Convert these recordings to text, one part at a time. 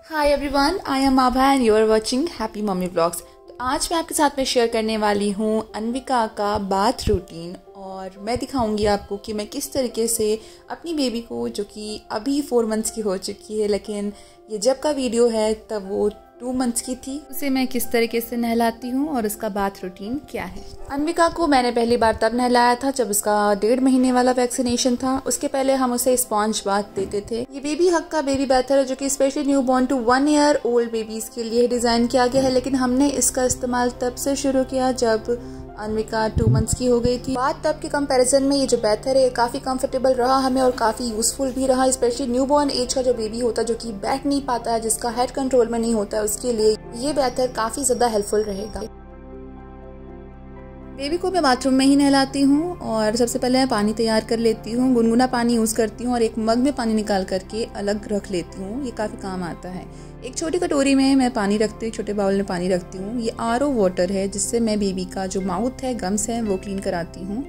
Hi everyone, I am Abha and you are watching happy mummy blogs. तो आज मैं आपके साथ में शेयर करने वाली हूँ अन्विका का बाथ रूटीन और मैं दिखाऊंगी आपको कि मैं किस तरीके से अपनी बेबी को, जो कि अभी 4 मंथ्स की हो चुकी है लेकिन ये जब का वीडियो है तब वो 2 मंथ्स की थी, उसे मैं किस तरीके से नहलाती हूँ और उसका बाथ रूटीन क्या है। अन्विका को मैंने पहली बार तब नहलाया था जब उसका 1.5 महीने वाला वैक्सीनेशन था। उसके पहले हम उसे स्पॉन्ज बाथ देते थे। ये बेबी हक का बेबी बैथर है जो कि specially new born to 1 year old babies के लिए डिजाइन किया गया है, लेकिन हमने इसका इस्तेमाल तब से शुरू किया जब अन्विका 2 मंथ्स की हो गई थी। बात तब के कंपैरिजन में ये जो बैथर है काफी कंफर्टेबल रहा हमें और काफी यूजफुल भी रहा, स्पेशली न्यू बॉर्न एज का जो बेबी होता है जो कि बैठ नहीं पाता है, जिसका हेड कंट्रोल में नहीं होता है, उसके लिए ये बैथर काफी ज्यादा हेल्पफुल रहेगा। बेबी को मैं बाथरूम में ही नहलाती हूँ और सबसे पहले मैं पानी तैयार कर लेती हूँ। गुनगुना पानी यूज़ करती हूँ और एक मग में पानी निकाल करके अलग रख लेती हूँ। ये काफ़ी काम आता है। एक छोटी कटोरी में मैं पानी रखती हूँ, छोटे बाउल में पानी रखती हूँ। ये RO वाटर है जिससे मैं बेबी का जो माउथ है, गम्स है, वो क्लीन कराती हूँ।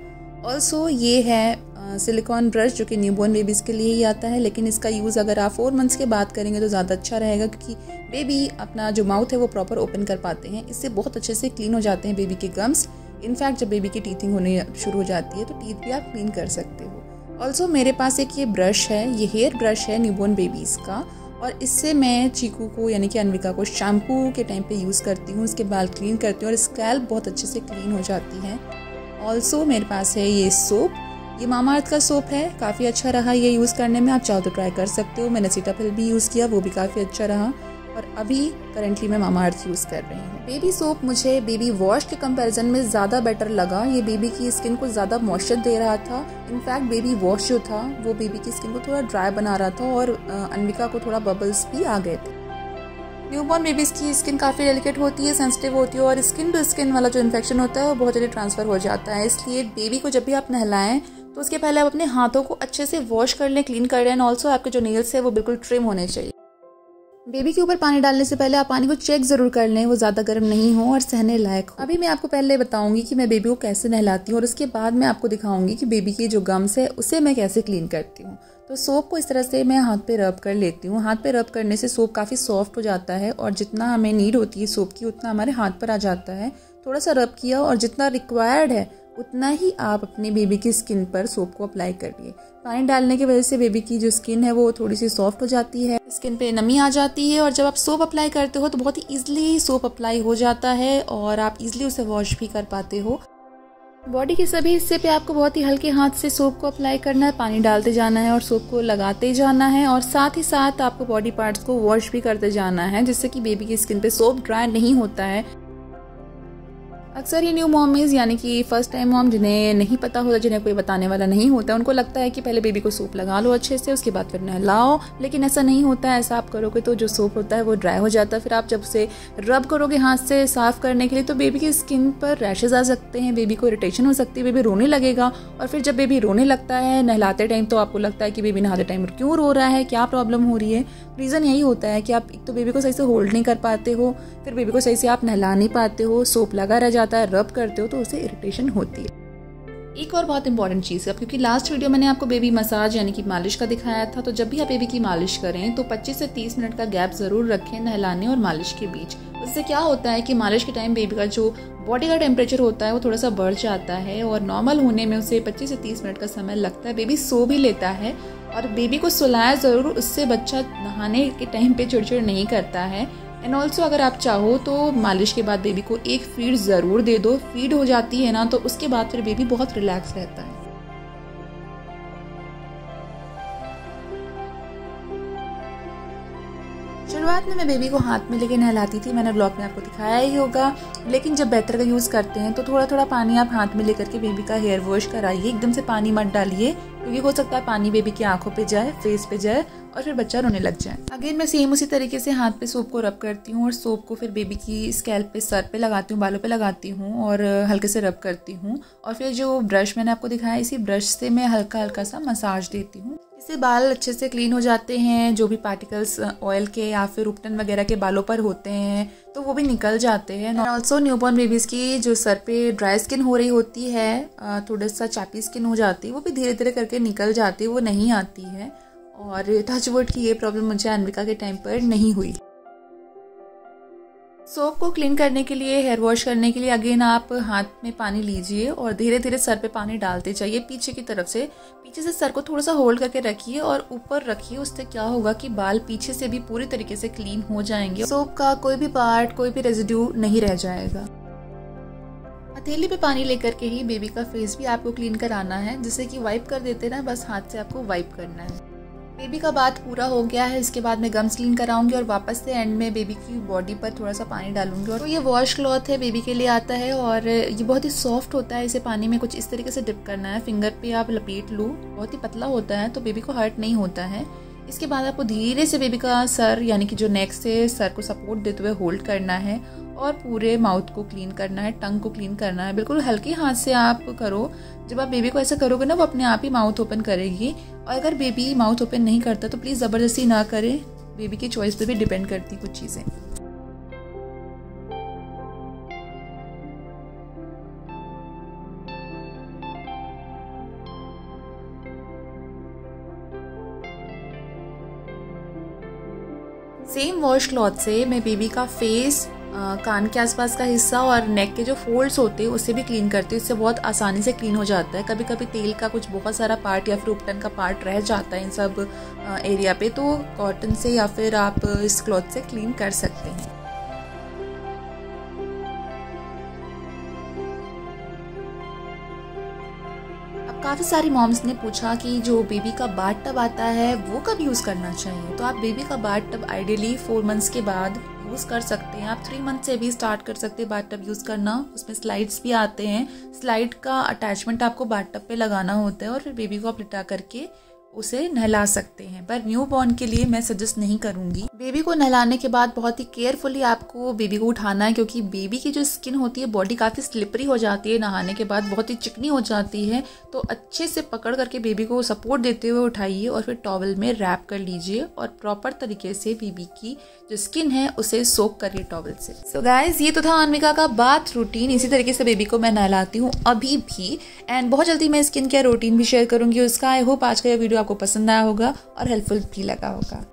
ऑल्सो ये है सिलिकॉन ब्रश जो कि न्यूबॉर्न बेबीज़ के लिए ही आता है, लेकिन इसका यूज़ अगर आप 4 मंथ्स के बाद करेंगे तो ज़्यादा अच्छा रहेगा क्योंकि बेबी अपना जो माउथ है वो प्रॉपर ओपन कर पाते हैं। इससे बहुत अच्छे से क्लीन हो जाते हैं बेबी के गम्स। इनफैक्ट जब बेबी की टीथिंग होने शुरू हो जाती है तो टीथ भी आप क्लीन कर सकते हो। ऑल्सो मेरे पास एक ये ब्रश है, ये हेयर ब्रश है न्यूबॉर्न बेबीज़ का, और इससे मैं चीकू को यानी कि अन्विका को शैम्पू के टाइम पे यूज़ करती हूँ। उसके बाल क्लीन करती हूँ और स्कैल्प बहुत अच्छे से क्लीन हो जाती है। ऑल्सो मेरे पास है ये सोप, ये मामाअर्थ का सोप है, काफ़ी अच्छा रहा ये यूज़ करने में। आप चाहो तो ट्राई कर सकते हो। मैंने सीटाफिल भी यूज़ किया, वो भी काफ़ी अच्छा रहा और अभी करंटली मैं मामाअर्थ यूज़ कर रही हूँ। बेबी सोप मुझे बेबी वॉश के कंपैरिजन में ज़्यादा बेटर लगा। ये बेबी की स्किन को ज़्यादा मॉइस्चर दे रहा था। इनफैक्ट बेबी वॉश जो था वो बेबी की स्किन को थोड़ा ड्राई बना रहा था और अन्विका को थोड़ा बबल्स भी आ गए थे। न्यूबॉर्न बेबीज़ की स्किन काफ़ी डेलिकेट होती है, सेंसिटिव होती है और स्किन टू स्किन वाला जो इन्फेक्शन होता है वो बहुत जल्दी ट्रांसफ़र हो जाता है। इसलिए बेबी को जब भी आप नहलाएं तो उसके पहले आप अपने हाथों को अच्छे से वॉश कर लें, क्लीन कर लें। एंड ऑल्सो आपके जो नेल्स है वो बिल्कुल ट्रिम होने चाहिए। बेबी के ऊपर पानी डालने से पहले आप पानी को चेक जरूर कर लें, वो ज़्यादा गर्म नहीं हो और सहने लायक हो। अभी मैं आपको पहले बताऊंगी कि मैं बेबी को कैसे नहलाती हूँ और उसके बाद मैं आपको दिखाऊंगी कि बेबी की जो गम्स है उसे मैं कैसे क्लीन करती हूँ। तो सोप को इस तरह से मैं हाथ पे रब कर लेती हूँ। हाथ पे रब करने से सोप काफ़ी सॉफ्ट हो जाता है और जितना हमें नीड होती है सोप की उतना हमारे हाथ पर आ जाता है। थोड़ा सा रब किया और जितना रिक्वायर्ड है उतना ही आप अपनी बेबी की स्किन पर सोप को अप्लाई करिए। पानी डालने की वजह से बेबी की जो स्किन है वो थोड़ी सी सॉफ्ट हो जाती है, स्किन पे नमी आ जाती है और जब आप सोप अप्लाई करते हो तो बहुत ही ईजिली सोप अप्लाई हो जाता है और आप इजीली उसे वॉश भी कर पाते हो। बॉडी के सभी हिस्से पे आपको बहुत ही हल्के हाथ से सोप को अप्लाई करना है, पानी डालते जाना है और सोप को लगाते जाना है और साथ ही साथ आपको बॉडी पार्ट्स को वॉश भी करते जाना है जिससे कि बेबी की स्किन पे सोप ड्राई नहीं होता है। अक्सर ये न्यू मॉमीज़ यानी कि फर्स्ट टाइम मॉम जिन्हें नहीं पता होता, जिन्हें कोई बताने वाला नहीं होता, उनको लगता है कि पहले बेबी को सोप लगा लो अच्छे से, उसके बाद फिर नहलाओ, लेकिन ऐसा नहीं होता है। ऐसा आप करोगे तो जो सोप होता है वो ड्राई हो जाता है। फिर आप जब उसे रब करोगे हाथ से साफ करने के लिए तो बेबी की स्किन पर रैशेज आ सकते हैं, बेबी को इरिटेशन हो सकती है, बेबी रोने लगेगा और फिर जब बेबी रोने लगता है नहलाते टाइम तो आपको लगता है कि बेबी नहाते टाइम क्यों रो रहा है, क्या प्रॉब्लम हो रही है। रीज़न यही होता है कि आप एक तो बेबी को सही से होल्ड नहीं कर पाते हो, फिर बेबी को सही से आप नहला नहीं पाते हो, सोप लगा रह जाता है, रब करते हो तो उसे इरिटेशन होती है। एक और बहुत इंपॉर्टेंट चीज़ है, क्योंकि लास्ट वीडियो मैंने आपको बेबी मसाज यानी कि मालिश का दिखाया था, तो जब भी आप बेबी की मालिश करें तो 25 से 30 मिनट का गैप ज़रूर रखें नहलाने और मालिश के बीच। उससे क्या होता है कि मालिश के टाइम बेबी का जो बॉडी का टेम्परेचर होता है वो थोड़ा सा बढ़ जाता है और नॉर्मल होने में उसे 25 से 30 मिनट का समय लगता है। बेबी सो भी लेता है और बेबी को सुलाया ज़रूर, उससे बच्चा नहाने के टाइम पे चिड़चिड़ नहीं करता है। एंड ऑल्सो अगर आप चाहो तो मालिश के बाद बेबी को एक फीड ज़रूर दे दो। फीड हो जाती है ना तो उसके बाद फिर बेबी बहुत रिलैक्स रहता है। शुरुआत में मैं बेबी को हाथ में लेके नहलाती थी, मैंने ब्लॉग में आपको दिखाया ही होगा, लेकिन जब बैटर का यूज़ करते हैं तो थोड़ा थोड़ा पानी आप हाथ में लेकर के बेबी का हेयर वॉश कराइए। एकदम से पानी मत डालिए क्योंकि हो सकता है पानी बेबी की आंखों पे जाए, फेस पे जाए और फिर बच्चा रोने लग जाए। अगेन मैं सेम उसी तरीके से हाथ पे सोप को रब करती हूँ और सोप को फिर बेबी की स्कैल्प पे, सर पे लगाती हूँ, बालों पे लगाती हूँ और हल्के से रब करती हूँ और फिर जो ब्रश मैंने आपको दिखाया इसी ब्रश से मैं हल्का हल्का सा मसाज देती हूँ। इससे बाल अच्छे से क्लीन हो जाते हैं, जो भी पार्टिकल्स ऑयल के या फिर उपटन वगैरह के बालों पर होते हैं तो वो भी निकल जाते हैं। और ऑल्सो न्यूबॉर्न बेबीज़ की जो सर पे ड्राई स्किन हो रही होती है, थोड़ा सा चैपी स्किन हो जाती है, वो भी धीरे धीरे करके निकल जाती है, वो नहीं आती है। और टच वुड की ये प्रॉब्लम मुझे अन्विका के टाइम पर नहीं हुई। सोप को क्लीन करने के लिए, हेयर वॉश करने के लिए अगेन आप हाथ में पानी लीजिए और धीरे धीरे सर पे पानी डालते जाइए पीछे की तरफ से। पीछे से सर को थोड़ा सा होल्ड करके रखिए और ऊपर रखिए। उससे क्या होगा कि बाल पीछे से भी पूरी तरीके से क्लीन हो जाएंगे। सोप का कोई भी पार्ट, कोई भी रेजिड्यू नहीं रह जाएगा। हथेली पे पानी लेकर के ही बेबी का फेस भी आपको क्लीन कराना है। जैसे कि वाइप कर देते ना, बस हाथ से आपको वाइप करना है। बेबी का बाथ पूरा हो गया है। इसके बाद मैं गम्स क्लीन कराऊंगी और वापस से एंड में बेबी की बॉडी पर थोड़ा सा पानी डालूंगी। और तो ये वॉश क्लॉथ है, बेबी के लिए आता है और ये बहुत ही सॉफ्ट होता है। इसे पानी में कुछ इस तरीके से डिप करना है, फिंगर पे आप लपेट लो। बहुत ही पतला होता है तो बेबी को हर्ट नहीं होता है। इसके बाद आपको धीरे से बेबी का सर यानी कि जो नेक से सर को सपोर्ट देते हुए होल्ड करना है और पूरे माउथ को क्लीन करना है, टंग को क्लीन करना है। बिल्कुल हल्के हाथ से आप करो। जब आप बेबी को ऐसा करोगे ना, वो अपने आप ही माउथ ओपन करेगी। और अगर बेबी माउथ ओपन नहीं करता तो प्लीज़ ज़बरदस्ती ना करें। बेबी की चॉइस पे भी डिपेंड करती कुछ चीज़ें। सेम वॉश क्लॉथ से मैं बेबी का फेस, कान के आसपास का हिस्सा और नेक के जो फोल्ड्स होते हैं उससे भी क्लीन करती हूँ। इससे बहुत आसानी से क्लीन हो जाता है। कभी कभी तेल का कुछ बहुत सारा पार्ट या फिर उपटन का पार्ट रह जाता है इन सब एरिया पे, तो कॉटन से या फिर आप इस क्लॉथ से क्लीन कर सकते हैं। काफ़ी सारी मॉम्स ने पूछा कि जो बेबी का बाथ टब आता है वो कब यूज़ करना चाहिए। तो आप बेबी का बाथ टब आइडियली 4 मंथ्स के बाद यूज़ कर सकते हैं। आप 3 मंथ से भी स्टार्ट कर सकते हैं बाथ टब यूज़ करना। उसमें स्लाइड्स भी आते हैं। स्लाइड का अटैचमेंट आपको बाथ टब पे लगाना होता है और फिर बेबी को आप लिटा करके उसे नहला सकते हैं। पर न्यू बॉर्न के लिए मैं सजेस्ट नहीं करूंगी। बेबी को नहलाने के बाद बहुत ही केयरफुली आपको बेबी को उठाना है, क्योंकि बेबी की जो स्किन होती है, बॉडी काफ़ी स्लिपरी हो जाती है नहाने के बाद, बहुत ही चिकनी हो जाती है। तो अच्छे से पकड़ करके बेबी को सपोर्ट देते हुए उठाइए और फिर टॉवल में रैप कर लीजिए और प्रॉपर तरीके से बेबी की जो स्किन है उसे सोक करिए टॉवल से। सो गाइज, ये तो था अन्विका का बाथ रूटीन। इसी तरीके से बेबी को मैं नहलाती हूँ अभी भी, एंड बहुत जल्दी मैं स्किन केयर रूटीन भी शेयर करूंगी उसका। आई होप आज का ये वीडियो आपको पसंद आया होगा और हेल्पफुल भी लगा होगा।